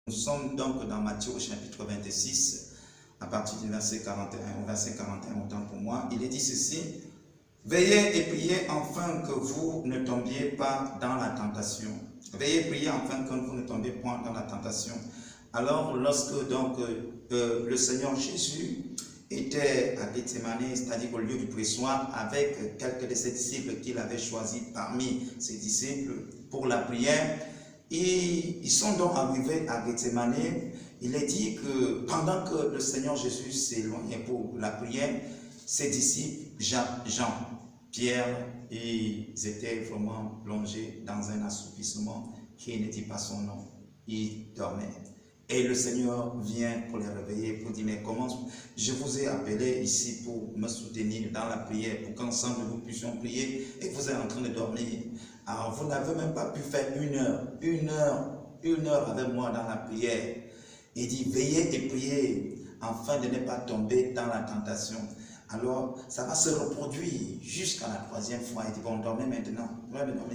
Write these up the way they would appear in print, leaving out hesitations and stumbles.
Nous sommes donc dans Matthieu au chapitre 26, à partir du verset 41, au verset 41, autant pour moi. Il est dit ceci: veillez et priez afin que vous ne tombiez pas dans la tentation. Veillez et priez afin que vous ne tombiez pas dans la tentation. Alors, lorsque donc le Seigneur Jésus était à Gethsemane, c'est-à-dire au lieu du pressoir, avec quelques de ses disciples qu'il avait choisis parmi ses disciples pour la prière, et ils sont donc arrivés à Gethsemane. Il est dit que pendant que le Seigneur Jésus s'éloignait pour la prière, ses disciples, Jean, Pierre, ils étaient vraiment plongés dans un assoupissement qui ne dit pas son nom. Ils dormaient. Et le Seigneur vient pour les réveiller, pour dire: mais comment je vous ai appelé ici pour me soutenir dans la prière, pour qu'ensemble nous puissions prier, et vous êtes en train de dormir. Alors vous n'avez même pas pu faire une heure avec moi dans la prière. Il dit: veillez et priez afin de ne pas tomber dans la tentation. Alors, ça va se reproduire jusqu'à la troisième fois. Il dit: bon, dormez maintenant.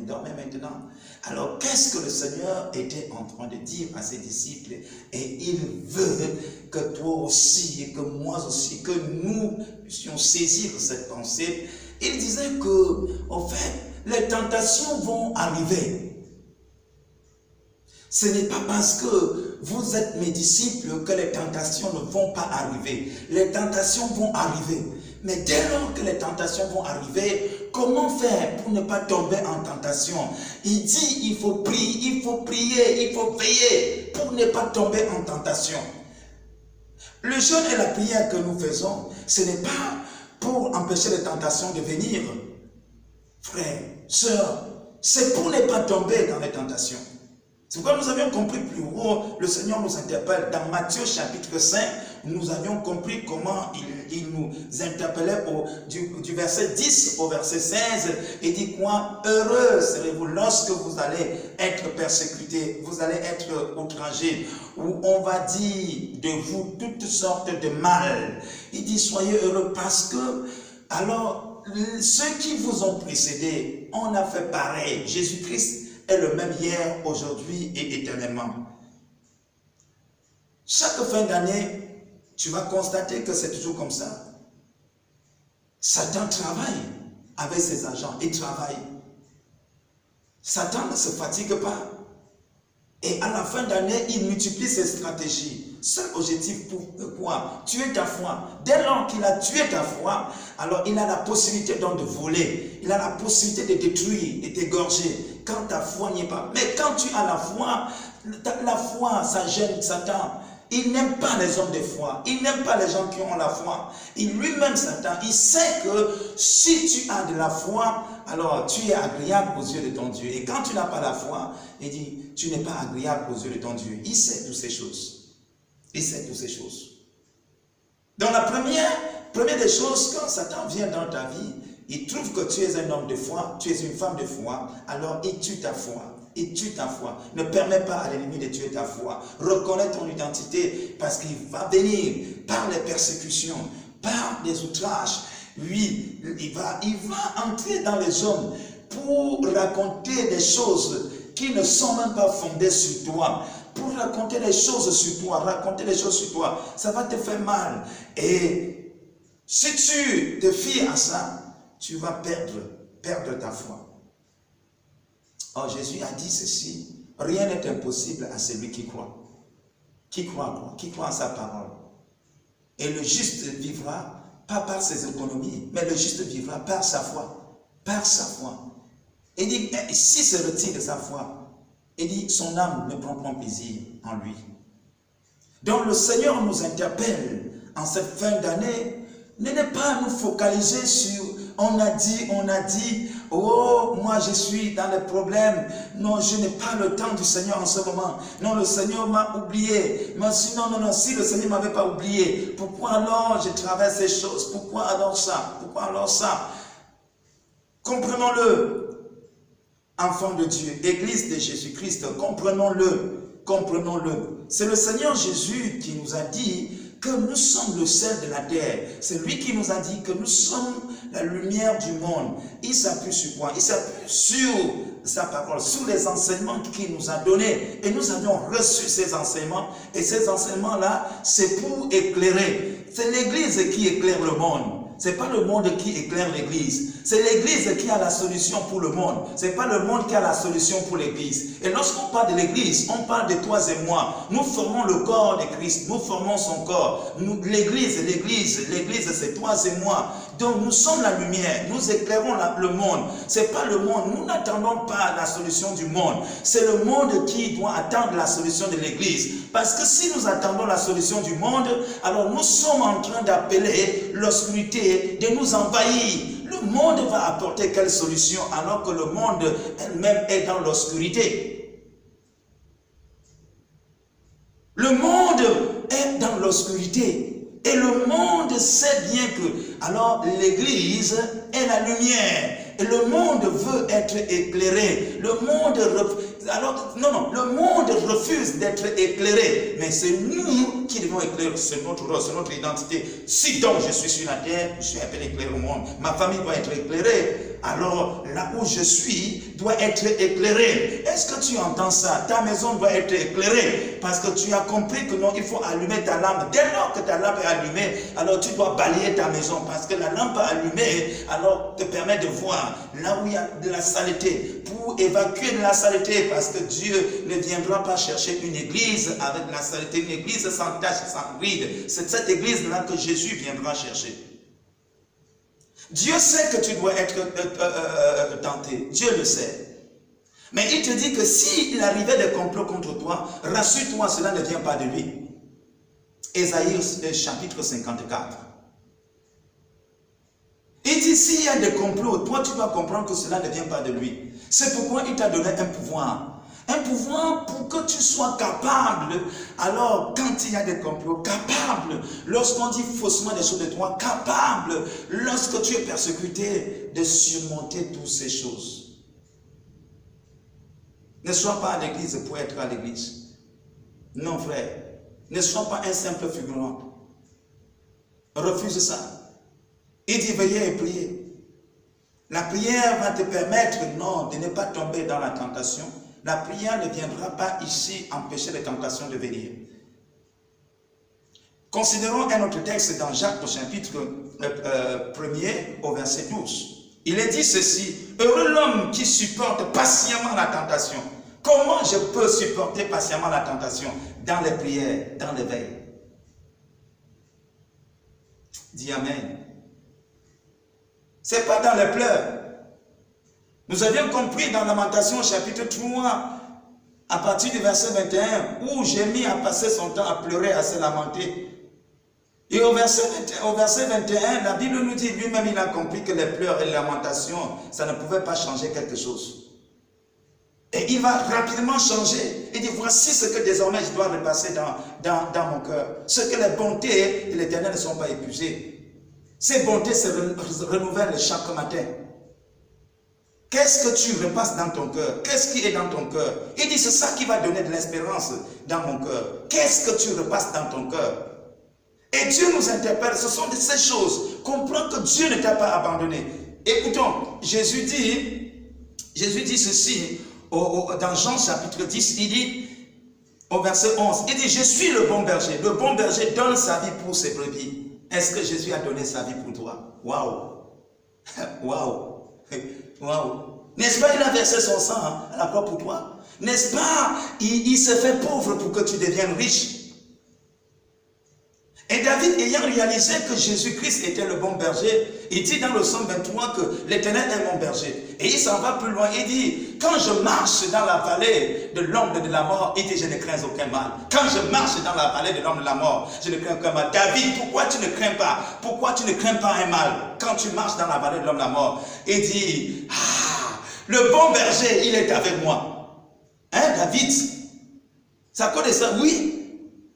Dormez maintenant. Alors, qu'est-ce que le Seigneur était en train de dire à ses disciples? Et il veut que toi aussi, et que moi aussi, que nous puissions saisir cette pensée. Il disait que, en fait, les tentations vont arriver. Ce n'est pas parce que vous êtes mes disciples que les tentations ne vont pas arriver. Les tentations vont arriver. Mais dès lors que les tentations vont arriver, comment faire pour ne pas tomber en tentation? Il dit: il faut prier, il faut veiller pour ne pas tomber en tentation. Le jeûne et la prière que nous faisons, ce n'est pas pour empêcher les tentations de venir. Frères, sœurs, c'est pour ne pas tomber dans les tentations. C'est pourquoi nous avions compris plus haut, le Seigneur nous interpelle dans Matthieu chapitre 5, nous avions compris comment il nous interpellait du verset 10 au verset 16, et dit quoi? Heureux serez-vous lorsque vous allez être persécutés, vous allez être outragés, où on va dire de vous toutes sortes de mal. Il dit: soyez heureux parce que, alors, ceux qui vous ont précédés, on a fait pareil. Jésus-Christ est le même hier, aujourd'hui et éternellement. Chaque fin d'année, tu vas constater que c'est toujours comme ça. Satan travaille avec ses agents, il travaille. Satan ne se fatigue pas. Et à la fin d'année, il multiplie ses stratégies. Seul objectif pour quoi? Tuer ta foi. Dès lors qu'il a tué ta foi, alors il a la possibilité donc de voler. Il a la possibilité de détruire, de t'égorger. Quand ta foi n'y est pas. Mais quand tu as la foi, ça gêne Satan. Il n'aime pas les hommes de foi. Il n'aime pas les gens qui ont la foi. Lui-même, Satan, il sait que si tu as de la foi, alors tu es agréable aux yeux de ton Dieu. Et quand tu n'as pas la foi, il dit: tu n'es pas agréable aux yeux de ton Dieu. Il sait toutes ces choses. Il sait toutes ces choses. Dans la première des choses, quand Satan vient dans ta vie, il trouve que tu es un homme de foi, tu es une femme de foi, alors il tue ta foi. Il tue ta foi. Ne permets pas à l'ennemi de tuer ta foi. Reconnais ton identité, parce qu'il va venir par les persécutions, par les outrages. Oui, il va entrer dans les hommes pour raconter des choses qui ne sont même pas fondées sur toi. Pour raconter des choses sur toi, ça va te faire mal. Et si tu te fies à ça, tu vas perdre ta foi. Or, Jésus a dit ceci: rien n'est impossible à celui qui croit. Qui croit quoi? Qui croit en sa parole. Et le juste vivra pas par ses économies, mais le juste vivra par sa foi. Par sa foi. Il dit: s'il se retire de sa foi, il dit: son âme ne prend pas plaisir en lui. Donc le Seigneur nous interpelle en cette fin d'année, ne pas nous focaliser sur on a dit, oh, moi je suis dans les problèmes. Non, je n'ai pas le temps du Seigneur en ce moment. Non, le Seigneur m'a oublié. Mais sinon, non, si le Seigneur ne m'avait pas oublié, pourquoi alors je traverse ces choses? Pourquoi alors ça? Pourquoi alors ça? Comprenons-le, enfants de Dieu, Église de Jésus-Christ, comprenons-le, comprenons-le. C'est le Seigneur Jésus qui nous a dit que nous sommes le sel de la terre. C'est lui qui nous a dit que nous sommes la lumière du monde. Il s'appuie sur quoi? Il s'appuie sur sa parole, sous les enseignements qu'il nous a donnés. Et nous avions reçu ces enseignements. Et ces enseignements-là, c'est pour éclairer. C'est l'Église qui éclaire le monde. Ce n'est pas le monde qui éclaire l'Église. C'est l'Église qui a la solution pour le monde. Ce n'est pas le monde qui a la solution pour l'Église. Et lorsqu'on parle de l'Église, on parle de toi et moi. Nous formons le corps de Christ. Nous formons son corps. L'Église, c'est toi et moi. Donc nous sommes la lumière. Nous éclairons le monde. Ce n'est pas le monde. Nous n'attendons pas la solution du monde. C'est le monde qui doit attendre la solution de l'Église. Parce que si nous attendons la solution du monde, alors nous sommes en train d'appeler l'obscurité de nous envahir. Le monde va apporter quelle solution alors que le monde elle-même est dans l'obscurité? Le monde est dans l'obscurité. Et le monde sait bien que, alors l'Église est la lumière. Et le monde veut être éclairé. Le monde le monde refuse d'être éclairé. Mais c'est nous qui devons éclairer. C'est notre rôle, c'est notre identité. Si donc je suis sur la terre, je suis appelé à éclairer le monde. Ma famille doit être éclairée. Alors là où je suis doit être éclairé. Est-ce que tu entends ça? Ta maison doit être éclairée. Parce que tu as compris que non, il faut allumer ta lampe. Dès lors que ta lampe est allumée, alors tu dois balayer ta maison. Parce que la lampe allumée, alors te permet de voir là où il y a de la saleté. Pour évacuer de la saleté. Parce que Dieu ne viendra pas chercher une église avec de la saleté. Une église sans tache, sans ride. C'est cette église-là que Jésus viendra chercher. Dieu sait que tu dois être tenté. Dieu le sait. Mais il te dit que s'il arrivait des complots contre toi, rassure-toi, cela ne vient pas de lui. Ésaïe chapitre 54. Il dit, s'il y a des complots, toi tu dois comprendre que cela ne vient pas de lui. C'est pourquoi il t'a donné un pouvoir. Un pouvoir pour que tu sois capable, alors quand il y a des complots, capable, lorsqu'on dit faussement des choses de toi, capable, lorsque tu es persécuté, de surmonter toutes ces choses. Ne sois pas à l'église pour être à l'église. Non frère, ne sois pas un simple figurant. Refuse ça. Il dit veillez et priez. La prière va te permettre, non, de ne pas tomber dans la tentation. La prière ne viendra pas ici empêcher les tentations de venir. Considérons un autre texte dans Jacques au chapitre 1er au verset 12. Il est dit ceci, heureux l'homme qui supporte patiemment la tentation. Comment je peux supporter patiemment la tentation? Dans les prières, dans les veilles. Dis Amen. Ce n'est pas dans les pleurs. Nous avions compris dans Lamentation chapitre 3, à partir du verset 21, où Jérémie a passé son temps à pleurer, à se lamenter. Et au verset 21, la Bible nous dit, lui-même il a compris que les pleurs et les lamentations, ça ne pouvait pas changer quelque chose. Et il va rapidement changer. Il dit, voici ce que désormais je dois repasser dans mon cœur. Ce que les bontés de l'Éternel ne sont pas épuisées. Ces bontés se renouvellent chaque matin. Qu'est-ce que tu repasses dans ton cœur? Qu'est-ce qui est dans ton cœur? Il dit, c'est ça qui va donner de l'espérance dans mon cœur. Qu'est-ce que tu repasses dans ton cœur? Et Dieu nous interpelle, ce sont de ces choses. Comprends que Dieu ne t'a pas abandonné. Écoutons, Jésus dit ceci, dans Jean chapitre 10, il dit, au verset 11, il dit, je suis le bon berger. Le bon berger donne sa vie pour ses brebis. Est-ce que Jésus a donné sa vie pour toi? Waouh! Waouh! Waouh! N'est-ce pas, il a versé son sang à la croix pour toi? N'est-ce pas, il se fait pauvre pour que tu deviennes riche? Et David, ayant réalisé que Jésus-Christ était le bon berger, il dit dans le psaume 23 que l'Éternel est mon berger. Et il s'en va plus loin, il dit, quand je marche dans la vallée de l'ombre de la mort, il dit, je ne crains aucun mal. Quand je marche dans la vallée de l'ombre de la mort, je ne crains aucun mal. David, pourquoi tu ne crains pas? Pourquoi tu ne crains pas un mal quand tu marches dans la vallée de l'ombre de la mort? Il dit, le bon berger, il est avec moi. Hein, David? Ça connaît ça? Oui.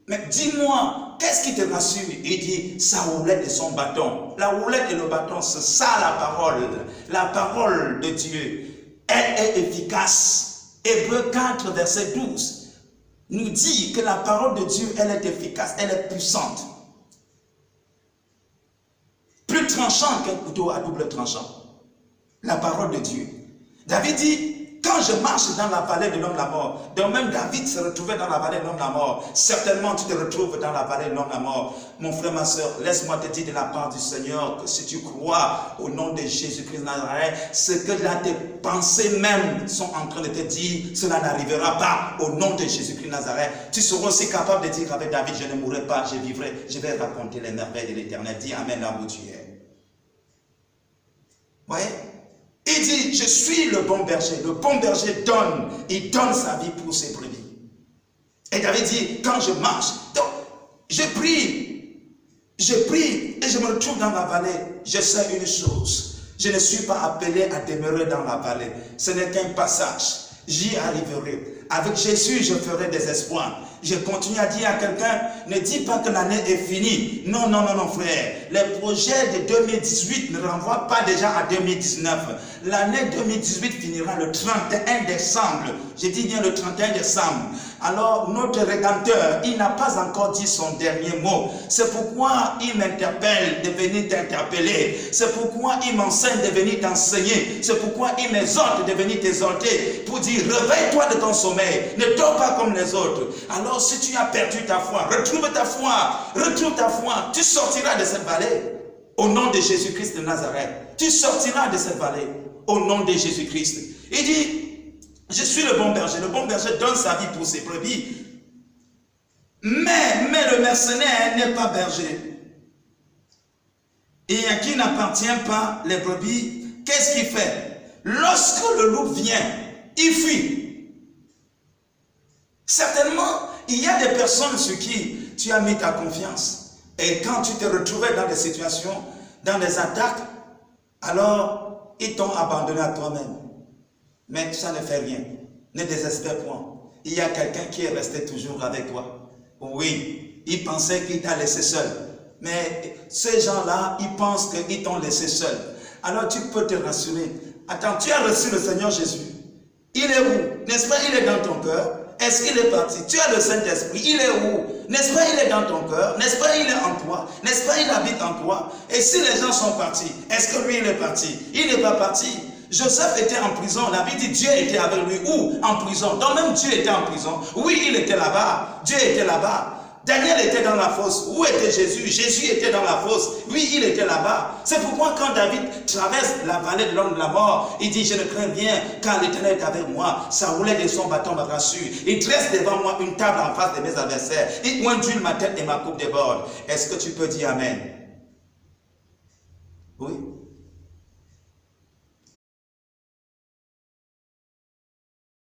Mais dis-moi, qu'est-ce qui te rassure? Il dit, sa roulette et son bâton. La roulette et le bâton, c'est ça la parole. La parole de Dieu. Elle est efficace. Hébreux 4, verset 12, nous dit que la parole de Dieu, elle est efficace, elle est puissante. Plus tranchante qu'un couteau à double tranchant. La parole de Dieu. David dit, quand quand je marche dans la vallée de l'homme de la mort, donc même David se retrouvait dans la vallée de l'homme de la mort, certainement tu te retrouves dans la vallée de l'homme de la mort. Mon frère, ma soeur, laisse-moi te dire de la part du Seigneur que si tu crois au nom de Jésus-Christ de Nazareth, ce que là tes pensées même sont en train de te dire, cela n'arrivera pas au nom de Jésus-Christ de Nazareth. Tu seras aussi capable de dire avec David, je ne mourrai pas, je vivrai, je vais raconter les merveilles de l'Éternel. Dis Amen là où tu es. Vous voyez? Il dit, je suis le bon berger. Le bon berger donne, il donne sa vie pour ses brebis. Et David dit, quand je marche, donc, je prie et je me retrouve dans la vallée. Je sais une chose, je ne suis pas appelé à demeurer dans la vallée. Ce n'est qu'un passage, j'y arriverai. Avec Jésus, je ferai des espoirs. Je continue à dire à quelqu'un, ne dis pas que l'année est finie. Non, non, non, non, frère. Les projets de 2018 ne renvoient pas déjà à 2019. L'année 2018 finira le 31 décembre. Je dis bien le 31 décembre. Alors, notre Rédempteur, il n'a pas encore dit son dernier mot. C'est pourquoi il m'interpelle de venir t'interpeller. C'est pourquoi il m'enseigne de venir t'enseigner. C'est pourquoi il m'exhorte de venir t'exhorter pour dire, réveille-toi de ton sommeil. Ne dors pas comme les autres. Alors, si tu as perdu ta foi, retrouve ta foi. Retrouve ta foi. Tu sortiras de cette vallée au nom de Jésus-Christ de Nazareth. Tu sortiras de cette vallée au nom de Jésus-Christ. Il dit, je suis le bon berger. Le bon berger donne sa vie pour ses brebis. Mais le mercenaire n'est pas berger. Et à qui n'appartient pas les brebis, qu'est-ce qu'il fait? Lorsque le loup vient, il fuit. Certainement, il y a des personnes sur qui tu as mis ta confiance. Et quand tu te retrouvais dans des situations, dans des attaques, alors ils t'ont abandonné à toi-même. Mais ça ne fait rien. Ne désespère point. Il y a quelqu'un qui est resté toujours avec toi. Oui, il pensait qu'il t'a laissé seul. Mais ces gens-là, ils pensent qu'ils t'ont laissé seul. Alors tu peux te rassurer. Attends, tu as reçu le Seigneur Jésus. Il est où? N'est-ce pas, il est dans ton cœur? Est-ce qu'il est parti? Tu as le Saint-Esprit. Il est où? N'est-ce pas, il est dans ton cœur? N'est-ce pas, il est en toi? N'est-ce pas, il habite en toi? Et si les gens sont partis, est-ce que lui, il est parti? Il n'est pas parti. Joseph était en prison. La Bible dit Dieu était avec lui. Où? En prison. Donc même Dieu était en prison. Oui, il était là-bas. Dieu était là-bas. Daniel était dans la fosse. Où était Jésus? Jésus était dans la fosse. Oui, il était là-bas. C'est pourquoi quand David traverse la vallée de l'homme de la mort, il dit, je ne crains rien, car l'Éternel est avec moi. Sa roulette de son bâton me rassure. Il dresse devant moi une table en face de mes adversaires. Il oint d'huile ma tête et ma coupe déborde. Est-ce que tu peux dire Amen?